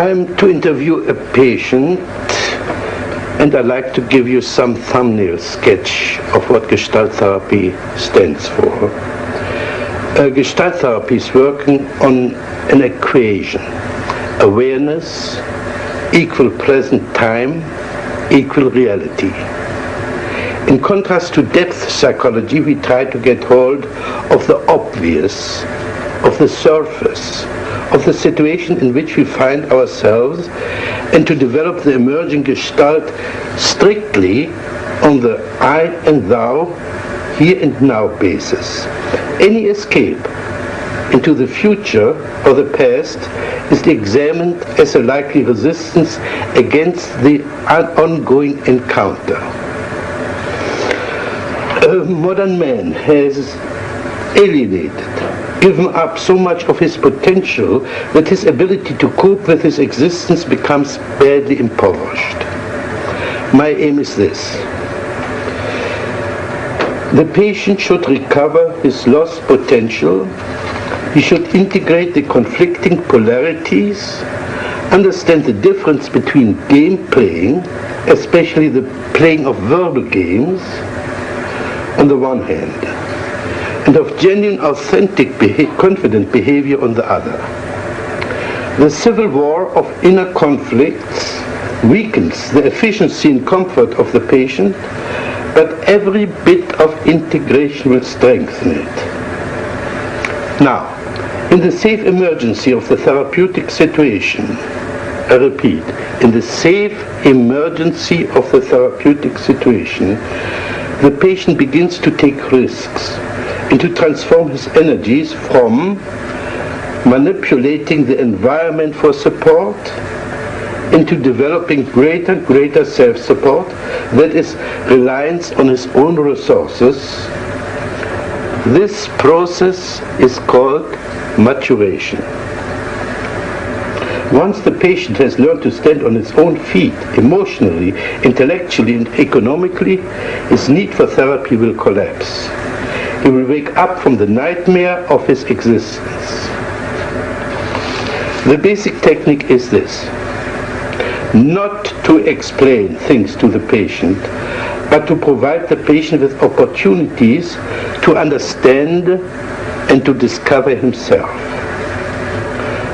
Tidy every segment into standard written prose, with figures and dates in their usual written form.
I'm to interview a patient, and I'd like to give you some thumbnail sketch of what Gestalt therapy stands for. Gestalt therapy is working on an equation: awareness equal present time equal reality. In contrast to depth psychology, we try to get hold of the obvious, of the surface, of the situation in which we find ourselves, and to develop the emerging Gestalt strictly on the I and thou, here and now basis. Any escape into the future or the past is examined as a likely resistance against the ongoing encounter. Modern man has alienated, given up so much of his potential that his ability to cope with his existence becomes badly impoverished. My aim is this: the patient should recover his lost potential. He should integrate the conflicting polarities, understand the difference between game playing, especially the playing of verbal games, on the one hand, and of genuine, authentic, confident behavior on the other. The civil war of inner conflicts weakens the efficiency and comfort of the patient, but every bit of integration will strengthen it. Now, in the safe emergency of the therapeutic situation, I repeat, in the safe emergency of the therapeutic situation, the patient begins to take risks and to transform his energies from manipulating the environment for support into developing greater self-support, that is, reliance on his own resources. This process is called maturation. Once the patient has learned to stand on his own feet, emotionally, intellectually, and economically, his need for therapy will collapse. He will wake up from the nightmare of his existence. The basic technique is this: not to explain things to the patient, but to provide the patient with opportunities to understand and to discover himself.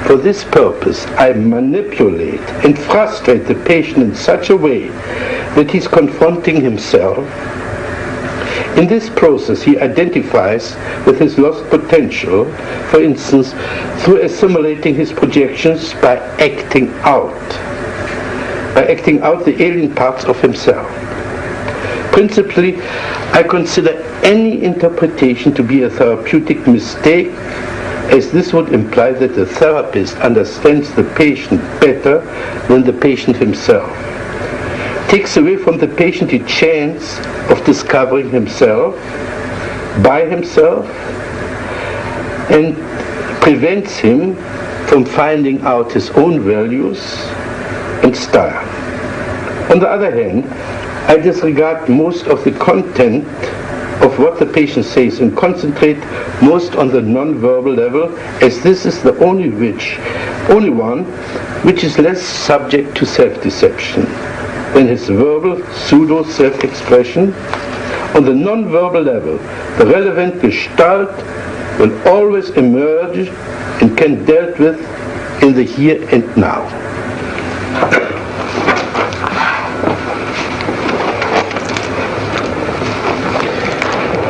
For this purpose, I manipulate and frustrate the patient in such a way that he's confronting himself. In this process, he identifies with his lost potential, for instance, through assimilating his projections by acting out the alien parts of himself. Principally, I consider any interpretation to be a therapeutic mistake, as this would imply that the therapist understands the patient better than the patient himself. Takes away from the patient the chance of discovering himself by himself, and prevents him from finding out his own values and style. On the other hand, I disregard most of the content of what the patient says and concentrate most on the non-verbal level, as this is the only one which is less subject to self-deception than his verbal pseudo-self-expression. On the non-verbal level, the relevant Gestalt will always emerge and can be dealt with in the here and now.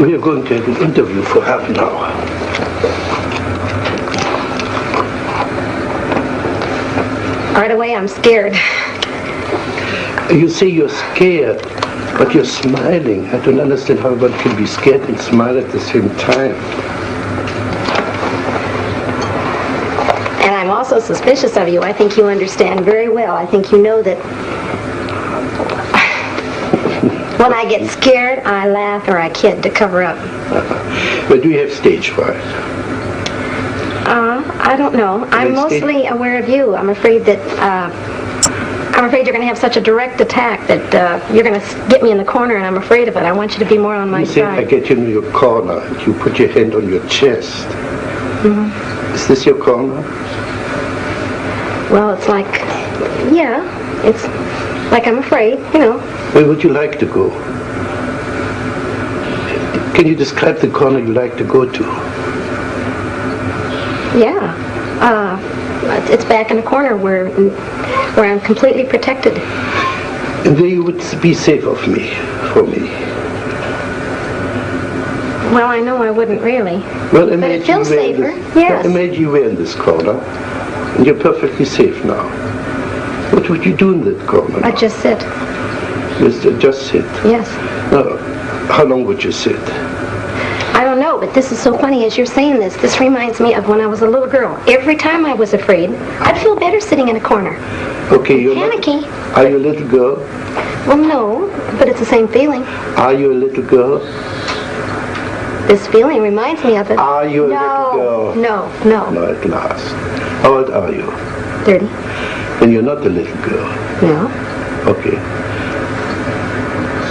We are going to have an interview for half an hour. Right away, I'm scared. You say you're scared, but you're smiling. I don't understand how one can be scared and smile at the same time. And I'm also suspicious of you. I think you understand very well. I think you know that when I get scared, I laugh or I kid to cover up. But do you have stage fright? I don't know. I'm mostly aware of you. I'm afraid that you're going to have such a direct attack that you're going to get me in the corner, and I'm afraid of it. I want you to be more on my side. I get you in your corner, and you put your hand on your chest. Mm-hmm. Is this your corner? Well, it's like Yeah, it's like I'm afraid, you know. Where would you like to go? Can you describe the corner you like to go to? Yeah. It's back in the corner where I'm completely protected. And there you would be safe for me. Well, I know I wouldn't really. Well, but it feels safer. Yes. Imagine you were in this corner, and you're perfectly safe now. What would you do in that corner? I'd just sit. Just sit? Yes. Now, how long would you sit? I don't know, but this is so funny as you're saying this. This reminds me of when I was a little girl. Every time I was afraid, I'd feel better sitting in a corner. Okay, you're panicky. Are you a little girl? Well, no, but it's the same feeling. Are you a little girl? This feeling reminds me of it. Are you a little girl? No. No, at last. How old are you? 30. Then you're not a little girl. No. Okay.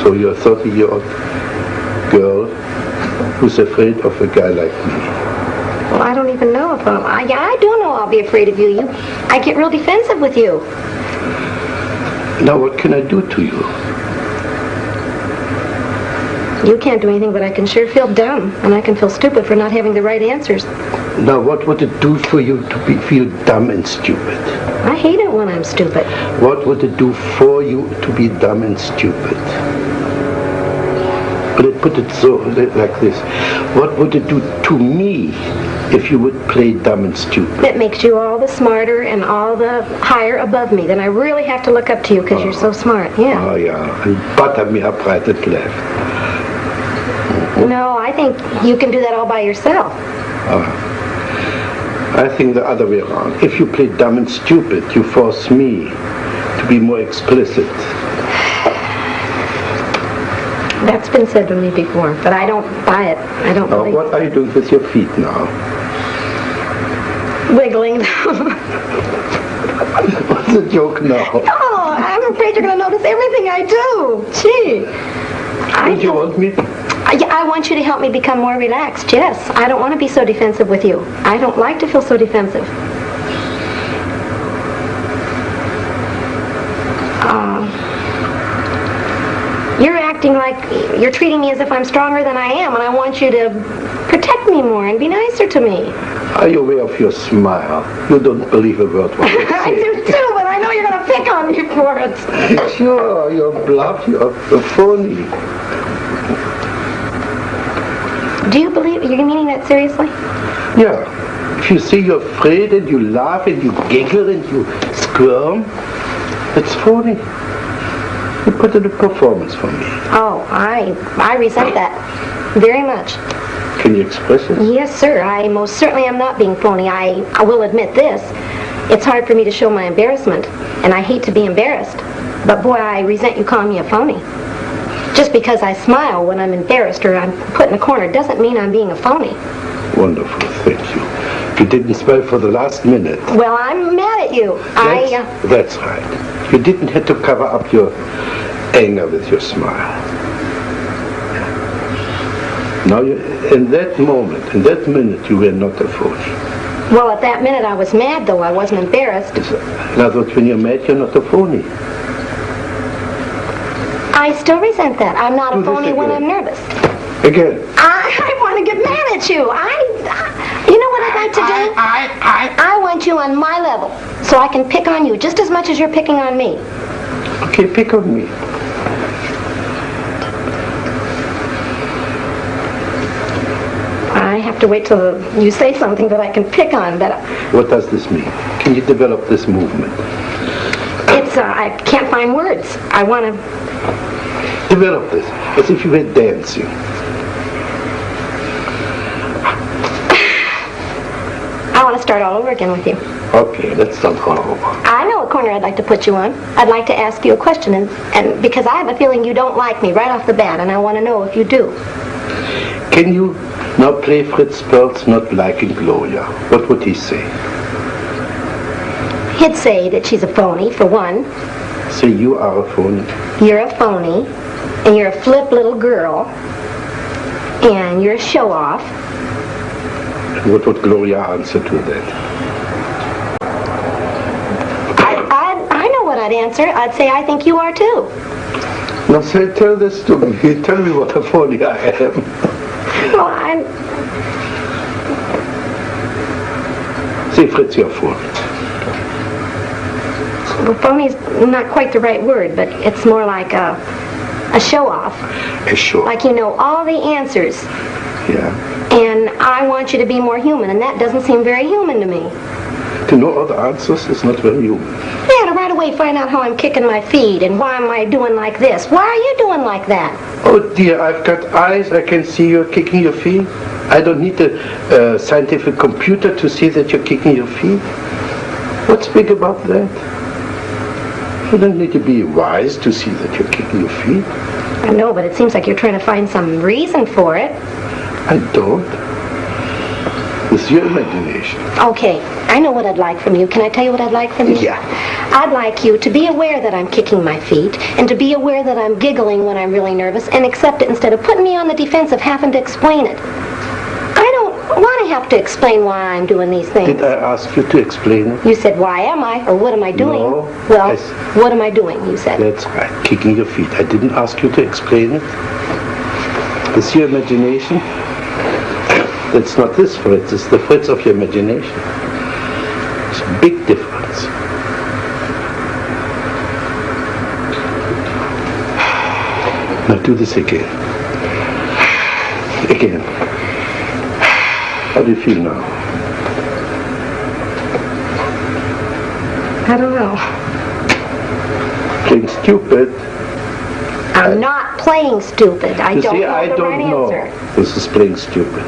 So you're a 30-year-old girl who's afraid of a guy like me. Well, I don't even know if I do know I'll be afraid of you. I get real defensive with you. Now what can I do to you? You can't do anything, but I can sure feel dumb, and I can feel stupid for not having the right answers. Now what would it do for you to feel dumb and stupid? I hate it when I'm stupid. What would it do for you to be dumb and stupid? Let's put it so, like this. What would it do to me if you would play dumb and stupid? It makes you all the smarter and all the higher above me. Then I really have to look up to you because you're so smart. Yeah. Oh, yeah. And butter me up right and left. No, I think you can do that all by yourself. I think the other way around. If you play dumb and stupid, you force me to be more explicit. That's been said to me before, but I don't buy it. I don't believe it. What are you doing with your feet now? Wiggling. What's the joke now? Oh, I'm afraid you're going to notice everything I do. Gee. Don't you want me? I want you to help me become more relaxed, yes. I don't want to be so defensive with you. I don't like to feel so defensive. You're acting like you're treating me as if I'm stronger than I am, and I want you to protect me more and be nicer to me. Are you aware of your smile? You don't believe a word what you say. I do too, but I know you're going to pick on me for it. Sure, you're bluff, you're phony. Do you believe you're meaning that seriously? Yeah. If you say you're afraid and you laugh and you giggle and you squirm, it's phony. You put in a performance for me. Oh, I resent that very much. Can you express it? Yes, sir. I most certainly am not being phony. I will admit this. It's hard for me to show my embarrassment, and I hate to be embarrassed. But boy, I resent you calling me a phony. Just because I smile when I'm embarrassed or I'm put in a corner doesn't mean I'm being a phony. Wonderful, thank you. You didn't smile for the last minute. Well, I'm mad at you. That's right. You didn't have to cover up your anger with your smile. Now, in that moment, in that minute, you were not a phony. Well, at that minute I was mad, though. I wasn't embarrassed. In other words, when you're mad, you're not a phony. I still resent that. I'm not a phony when I'm nervous. Again. I want to get mad at you. You know what I'd like to do? I want you on my level, so I can pick on you just as much as you're picking on me. Okay, pick on me. I have to wait till you say something that I can pick on. But what does this mean? Can you develop this movement? I can't find words. I want to develop this as if you were dancing. I want to start all over again with you. Okay, let's start all over. I know what corner I'd like to put you on. I'd like to ask you a question, and because I have a feeling you don't like me right off the bat, and I want to know if you do. Can you now play Fritz Perls not liking Gloria? What would he say? He'd say that she's a phony, for one. So you are a phony? You're a phony, and you're a flip little girl, and you're a show-off. And what would Gloria answer to that? I know answer, I'd say I think you are too. Now say, tell this to me. Tell me what a phony I am. Well, I'm... See, Fritz, you're a phony. Well, phony's not quite the right word, but it's more like a show-off. A show. Like you know all the answers. Yeah. And I want you to be more human, and that doesn't seem very human to me. To know all the answers is not very human. Yeah, to right away find out how I'm kicking my feet, and why am I doing like this? Why are you doing like that? Oh dear, I've got eyes, I can see you're kicking your feet. I don't need a scientific computer to see that you're kicking your feet. What's big about that? You don't need to be wise to see that you're kicking your feet. I know, but it seems like you're trying to find some reason for it. I don't. It's your imagination. Okay, I know what I'd like from you. Can I tell you what I'd like from you? Yeah. I'd like you to be aware that I'm kicking my feet, and to be aware that I'm giggling when I'm really nervous, and accept it instead of putting me on the defense of having to explain it. I don't want to have to explain why I'm doing these things. Did I ask you to explain it? You said, why am I? Or what am I doing? No. Well, what am I doing, you said? That's right, kicking your feet. I didn't ask you to explain it. It's your imagination. That's not this Fritz, it's the Fritz of your imagination. It's a big difference. Now do this again. Again. How do you feel now? I don't know. Playing stupid. I'm not playing stupid. I don't know I the don't right know. answer. This is playing stupid.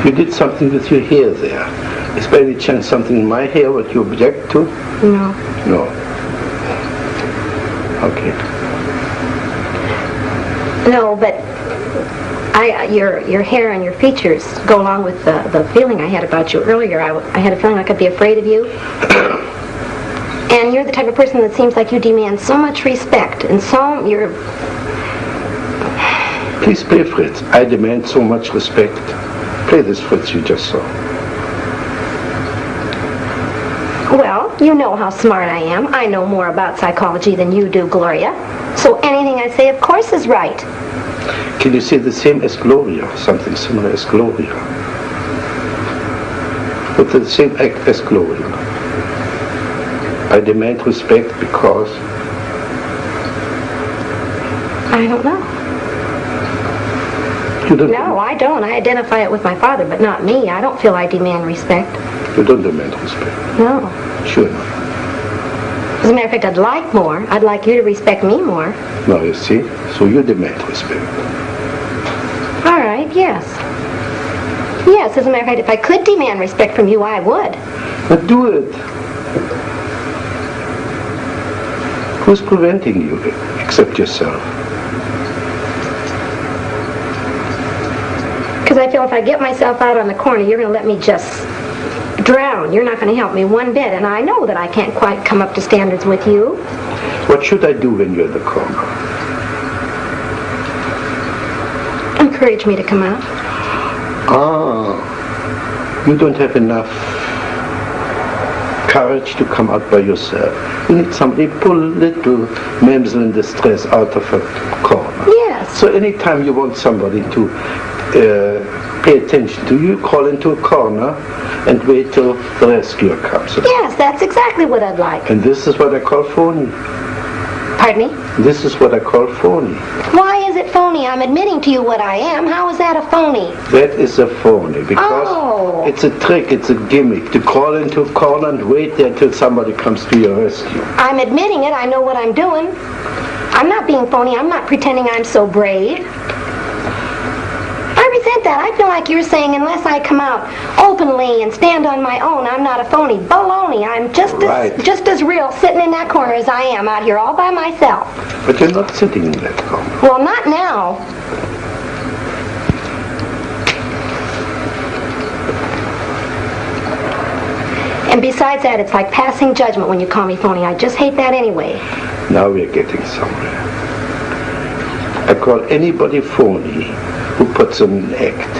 You did something with your hair there. Is by any chance something in my hair what you object to? No. No. Okay. No, but your hair and your features go along with the feeling I had about you earlier. I had a feeling I could be afraid of you. And you're the type of person that seems like you demand so much respect, and so you're... Please play Fritz. I demand so much respect. Play this Fritz you just saw. Well, you know how smart I am. I know more about psychology than you do, Gloria. So anything I say, of course, is right. Can you say the same as Gloria? Something similar as Gloria? With the same act as Gloria. I demand respect because... I don't know. You don't No, I don't. I identify it with my father, but not me. I don't feel I demand respect. You don't demand respect. No. Sure not. As a matter of fact, I'd like more. I'd like you to respect me more. Now you see, so you demand respect. All right, yes. Yes, as a matter of fact, if I could demand respect from you, I would. But do it. Who's preventing you except yourself? Because I feel if I get myself out on the corner, you're going to let me just drown. You're not going to help me one bit, and I know that I can't quite come up to standards with you. What should I do when you're in the corner? Encourage me to come out. Ah, you don't have enough courage to come out by yourself. You need somebody pull little damsel in distress out of a corner. Yes. So anytime you want somebody to pay attention to you, call into a corner and wait till the rescuer comes. Yes, that's exactly what I'd like. And this is what I call phony. Pardon me? This is what I call phony. Why is it phony? I'm admitting to you what I am. How is that a phony? That is a phony because it's a trick, it's a gimmick to crawl into a corner and wait there till somebody comes to your rescue. I'm admitting it. I know what I'm doing. I'm not being phony. I'm not pretending I'm so brave. I resent that. I feel like you're saying unless I come out openly and stand on my own, I'm not a phony. Baloney. I'm just as real sitting in that corner as I am out here all by myself. But you're not sitting in that corner. Well, not now. And besides that, it's like passing judgment when you call me phony. I just hate that anyway. Now we're getting somewhere. call anybody phony who puts on an act.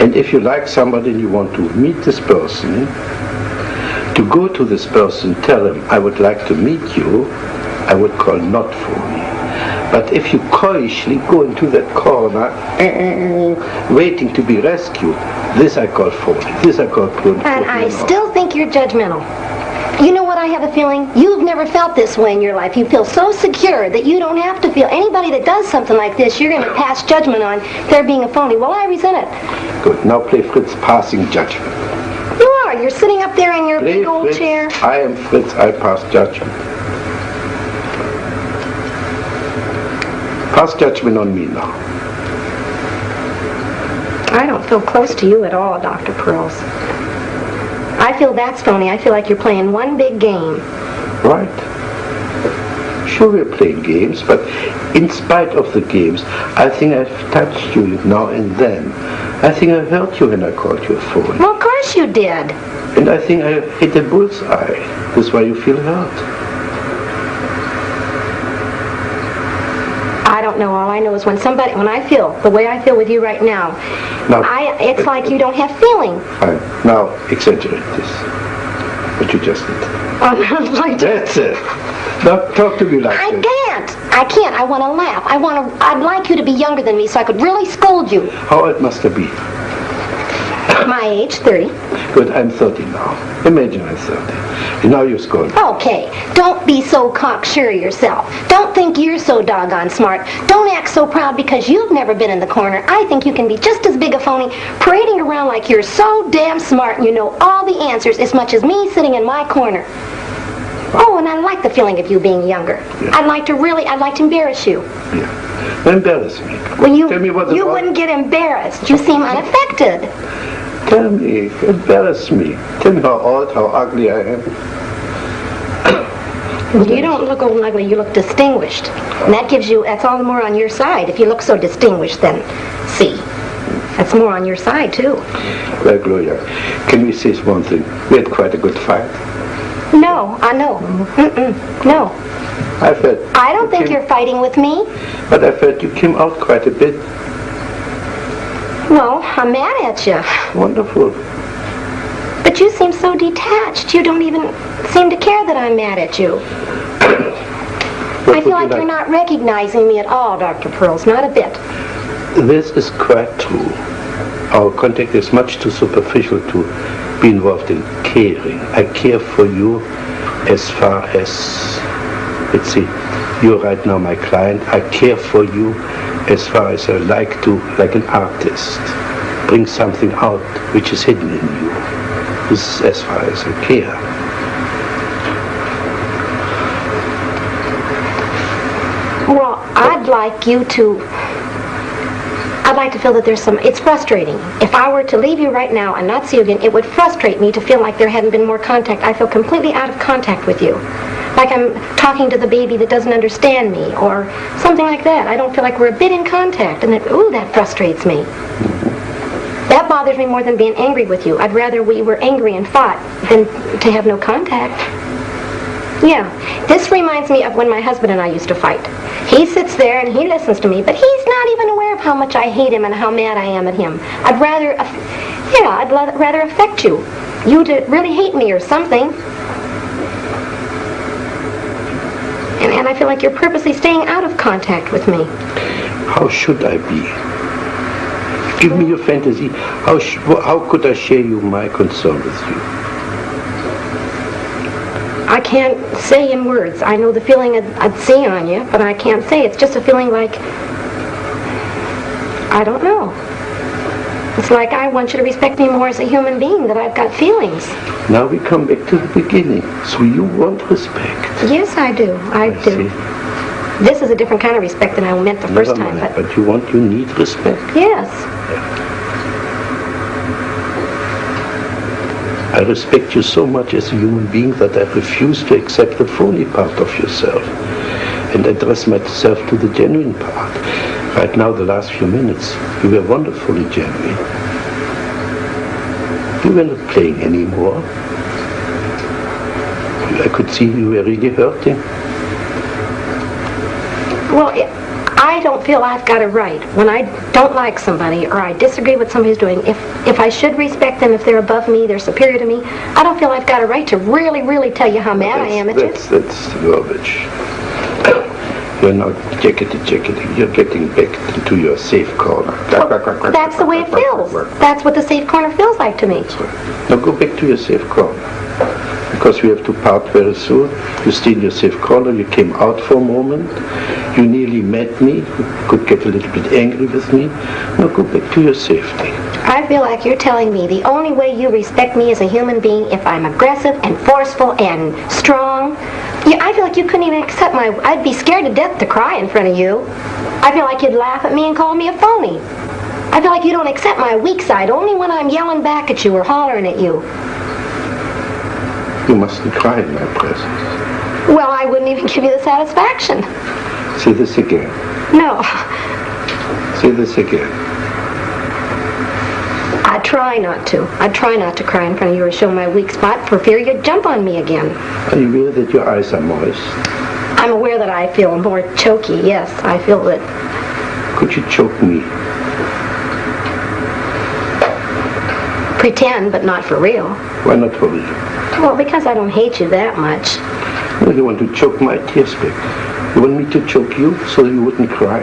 And if you like somebody and you want to meet this person, to go to this person, tell him, I would like to meet you, I would call not phony. But if you coyishly go into that corner, waiting to be rescued, this I call phony. This I call phony. And I still think you're judgmental. You know what, I have a feeling? You've never felt this way in your life. You feel so secure that you don't have to feel. Anybody that does something like this, you're going to pass judgment on their being a phony. Well, I resent it. Good. Now play Fritz passing judgment. You are. You're sitting up there in your Play big old Fritz. chair. I am Fritz. I pass judgment. Pass judgment on me now. I don't feel close to you at all, Dr. Perls. I feel that's phony. I feel like you're playing one big game. Right. Sure, we're playing games, but in spite of the games, I think I've touched you now and then. I think I hurt you when I called you a phony. Well, of course you did. And I think I hit a bullseye. That's why you feel hurt. I don't know. All I know is when I feel the way I feel with you right now, it's like you don't have feeling. Fine. Now, exaggerate this. What you just did. That's it. Now, talk to me like this. I can't. I want to laugh. I'd like you to be younger than me so I could really scold you. How old must I be? My age, 30. Good, I'm 30 now. Imagine I'm 30. And now you're scolding. Okay, don't be so cocksure yourself. Don't think you're so doggone smart. Don't act so proud because you've never been in the corner. I think you can be just as big a phony, parading around like you're so damn smart and you know all the answers as much as me sitting in my corner. Oh, and I like the feeling of you being younger. Yeah. I'd like to embarrass you. Yeah. Embarrass me. Well, Tell me what you wouldn't get embarrassed. You seem unaffected. Tell me, embarrass me. Tell me how old, how ugly I am. Well, you don't look old and ugly, you look distinguished. And that's all the more on your side. If you look so distinguished, then see. That's more on your side, too. Well, Gloria, can we say one thing? We had quite a good fight. No, I know. No. I don't think you're fighting with me. But I felt you came out quite a bit. Well, I'm mad at you. Wonderful. But you seem so detached. You don't even seem to care that I'm mad at you. I feel like you're not recognizing me at all, Dr. Perls. Not a bit. This is quite true. Our contact is much too superficial to be involved in caring. I care for you as far as, let's see, you're right now my client. I care for you as far as I like to, like an artist, bring something out which is hidden in you. This is as far as I care. Well, I'd like to feel that there's it's frustrating. If I were to leave you right now and not see you again, it would frustrate me to feel like there hadn't been more contact. I feel completely out of contact with you. Like I'm talking to the baby that doesn't understand me, or something like that. I don't feel like we're a bit in contact, and that frustrates me. That bothers me more than being angry with you. I'd rather we were angry and fought than to have no contact. Yeah, this reminds me of when my husband and I used to fight. He sits there and he listens to me, but he's not even aware of how much I hate him and how mad I am at him. I'd rather affect you. You to really hate me or something. And I feel like you're purposely staying out of contact with me. How should I be? Give me your fantasy. How could I share my concern with you? I can't say in words. I know the feeling I'd see on you, but I can't say. It's just a feeling like, I don't know. It's like I want you to respect me more as a human being, that I've got feelings. Now we come back to the beginning. So you want respect? Yes, I do. I do. See. This is a different kind of respect than I meant the first time. But you need respect. Yes. I respect you so much as a human being that I refuse to accept the phony part of yourself and address myself to the genuine part. Right now, the last few minutes, you were wonderfully genuine. You were not playing anymore. I could see you were really hurting. Well, I don't feel I've got a right when I don't like somebody or I disagree with somebody's doing. If I should respect them, if they're above me, they're superior to me, I don't feel I've got a right to really, really tell you how mad I am at you. That's garbage. You're now jacketing. You're getting back into your safe corner. Well, that's the way it feels. That's what the safe corner feels like to me. That's right. Now go back to your safe corner. Because we have to part very soon. You stayed in your safe corner. You came out for a moment. You nearly met me. You could get a little bit angry with me. Now go back to your safety. I feel like you're telling me the only way you respect me as a human being if I'm aggressive and forceful and strong. Yeah, I feel like you couldn't even accept my... I'd be scared to death to cry in front of you. I feel like you'd laugh at me and call me a phony. I feel like you don't accept my weak side only when I'm yelling back at you or hollering at you. You mustn't cry in my presence. Well, I wouldn't even give you the satisfaction. Say this again. No. Say this again. I try not to. I try not to cry in front of you or show my weak spot for fear you'd jump on me again. Are you aware that your eyes are moist? I'm aware that I feel more choky, yes. I feel that... Could you choke me? Pretend, but not for real. Why not for real? Well, because I don't hate you that much. Well, you want to choke my tears back. You want me to choke you so you wouldn't cry?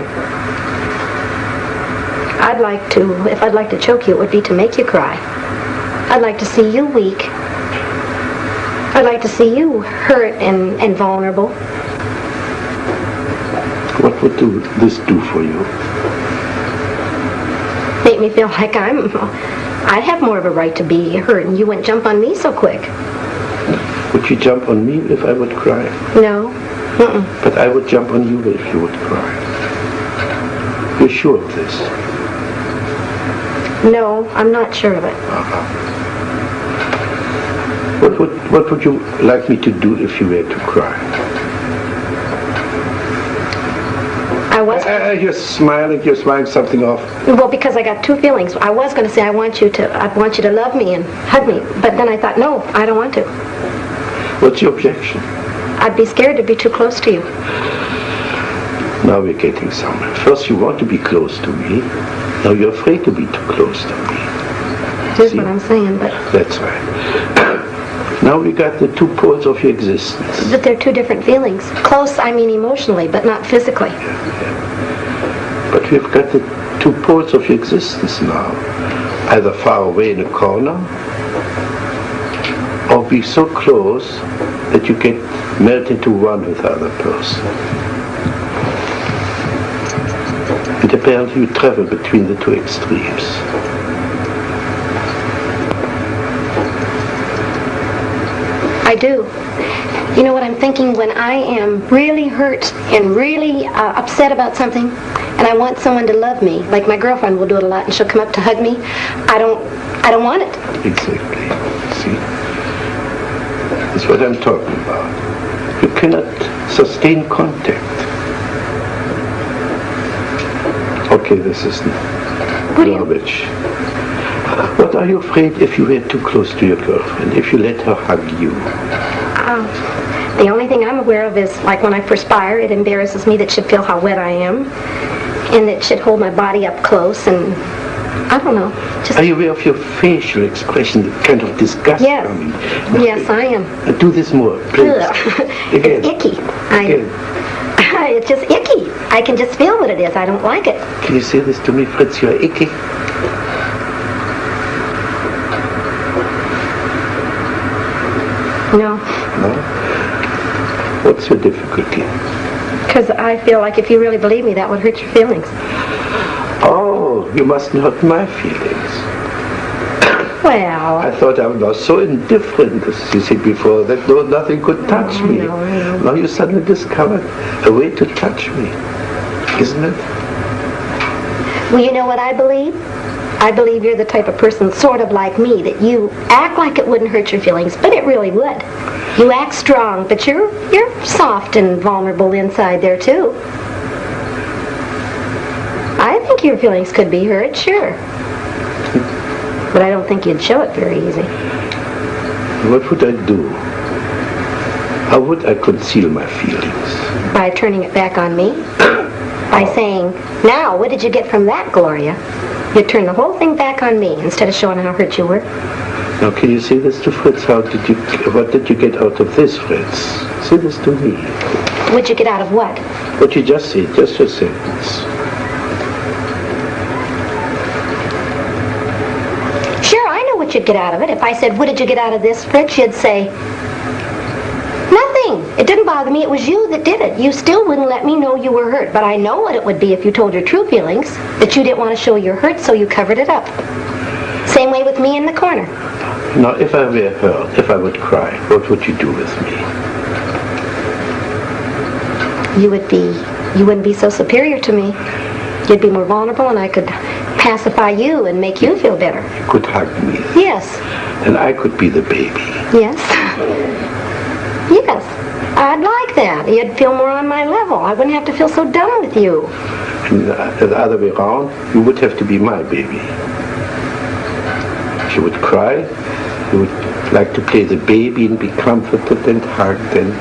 I'd like to, if I'd like to choke you, it would be to make you cry. I'd like to see you weak. I'd like to see you hurt and vulnerable. What would this do for you? Make me feel like I'd have more of a right to be hurt and you wouldn't jump on me so quick. Would you jump on me if I would cry? No. Mm-mm. But I would jump on you if you would cry. You're sure of this? No, I'm not sure of it. What would you like me to do if you were to cry? You're smiling something off. Well, because I got two feelings. I was going to say I want you to love me and hug me, but then I thought, no, I don't want to. What's your objection? I'd be scared to be too close to you. Now we're getting somewhere. First you want to be close to me. Now you're afraid to be too close to me. Here's what I'm saying, but... That's right. Now we got the two poles of your existence. But they're two different feelings. Close, I mean emotionally, but not physically. Yeah. But we've got the two poles of your existence now. Either far away in a corner, or be so close that you get melted into one with the other person. And apparently you travel between the two extremes. I do. You know what I'm thinking? When I am really hurt and really upset about something, and I want someone to love me, like my girlfriend will do it a lot, and she'll come up to hug me, I don't want it. Exactly. See? That's what I'm talking about. You cannot sustain contact. Okay, this is garbage. What are you afraid if you were too close to your girlfriend, if you let her hug you? The only thing I'm aware of is, like when I perspire, it embarrasses me that she'd feel how wet I am, and that she'd hold my body up close, and I don't know. Just... Are you aware of your facial expression, the kind of disgust? Yes. Yes, I am. Do this more, please. Again. It's icky. Again. It's just icky. I can just feel what it is. I don't like it. Can you say this to me, Fritz? You're icky. No. No? What's your difficulty? Because I feel like if you really believe me, that would hurt your feelings. Oh, you mustn't hurt my feelings. Well... I thought I was so indifferent, as you said before, that nothing could touch me. No. Now you suddenly discovered a way to touch me, isn't it? Well, you know what I believe? I believe you're the type of person sort of like me, that you act like it wouldn't hurt your feelings, but it really would. You act strong, but you're soft and vulnerable inside there too. I think your feelings could be hurt, sure. But I don't think you'd show it very easy. What would I do? How would I conceal my feelings? By turning it back on me? by saying, now, what did you get from that, Gloria? You turned the whole thing back on me instead of showing how hurt you were. Now, can you say this to Fritz? What did you get out of this, Fritz? Say this to me. What'd you get out of what? What you just said, just a sentence. Sure, I know what you'd get out of it. If I said, what did you get out of this, Fritz, you'd say, nothing. It didn't bother me. It was you that did it. You still wouldn't let me know you were hurt. But I know what it would be if you told your true feelings, that you didn't want to show you're hurt, so you covered it up. Same way with me in the corner. Now, if I were hurt, if I would cry, what would you do with me? You wouldn't be so superior to me. You'd be more vulnerable, and I could pacify you and make you feel better. You could hug me. Yes. And I could be the baby. Yes. Yes. I'd like that. You'd feel more on my level. I wouldn't have to feel so dumb with you. And the other way around, you would have to be my baby. She would cry. You would like to play the baby and be comforted and hugged and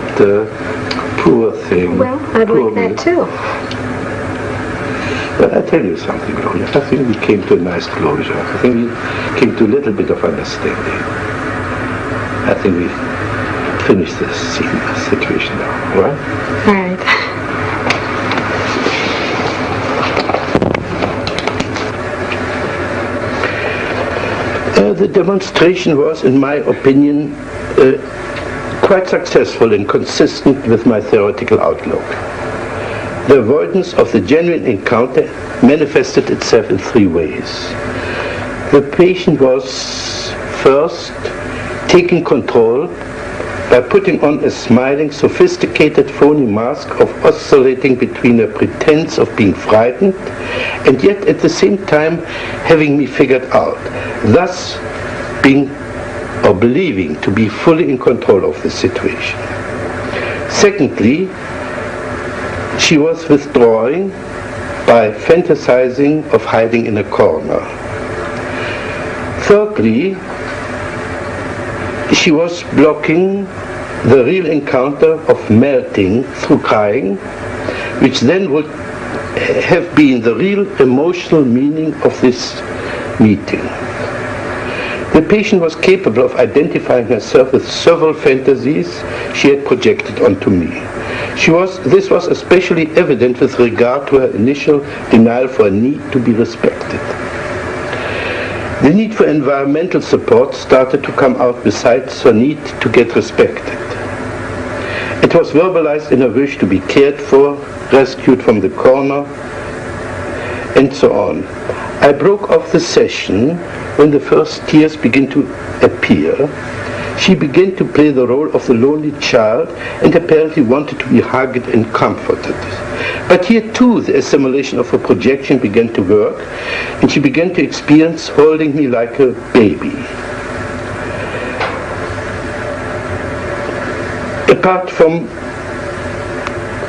poor thing. Well, I'd like that too. But I tell you something, Gloria. I think we came to a nice closure. I think we came to a little bit of understanding. I think we finished this situation now, all right? All right. The demonstration was, in my opinion, quite successful and consistent with my theoretical outlook. The avoidance of the genuine encounter manifested itself in three ways. The patient was first taking control by putting on a smiling, sophisticated, phony mask of oscillating between a pretense of being frightened and yet at the same time having me figured out, thus being or believing to be fully in control of the situation. Secondly, she was withdrawing by fantasizing of hiding in a corner. Thirdly, she was blocking the real encounter of melting through crying, which then would have been the real emotional meaning of this meeting. The patient was capable of identifying herself with several fantasies she had projected onto me. This was especially evident with regard to her initial denial for a need to be respected. The need for environmental support started to come out besides her need to get respected. It was verbalized in her wish to be cared for, rescued from the corner, and so on. I broke off the session when the first tears began to appear. She began to play the role of the lonely child and apparently wanted to be hugged and comforted. But here too the assimilation of her projection began to work, and she began to experience holding me like a baby. Apart from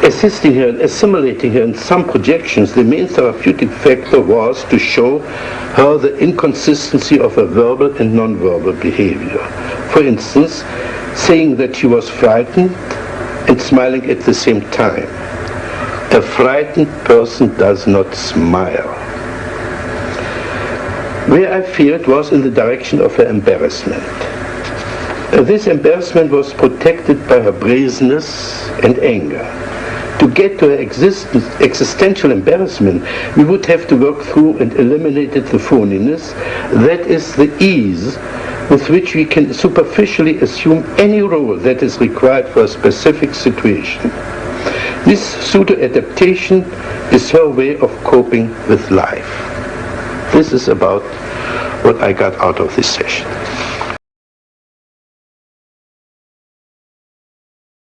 assisting her and assimilating her in some projections, the main therapeutic factor was to show her the inconsistency of her verbal and non-verbal behavior. For instance, saying that she was frightened and smiling at the same time. A frightened person does not smile. Where I failed was in the direction of her embarrassment. This embarrassment was protected by her brazenness and anger. To get to her existential embarrassment, we would have to work through and eliminate the phoniness, that is the ease with which we can superficially assume any role that is required for a specific situation. This pseudo-adaptation is her way of coping with life. This is about what I got out of this session.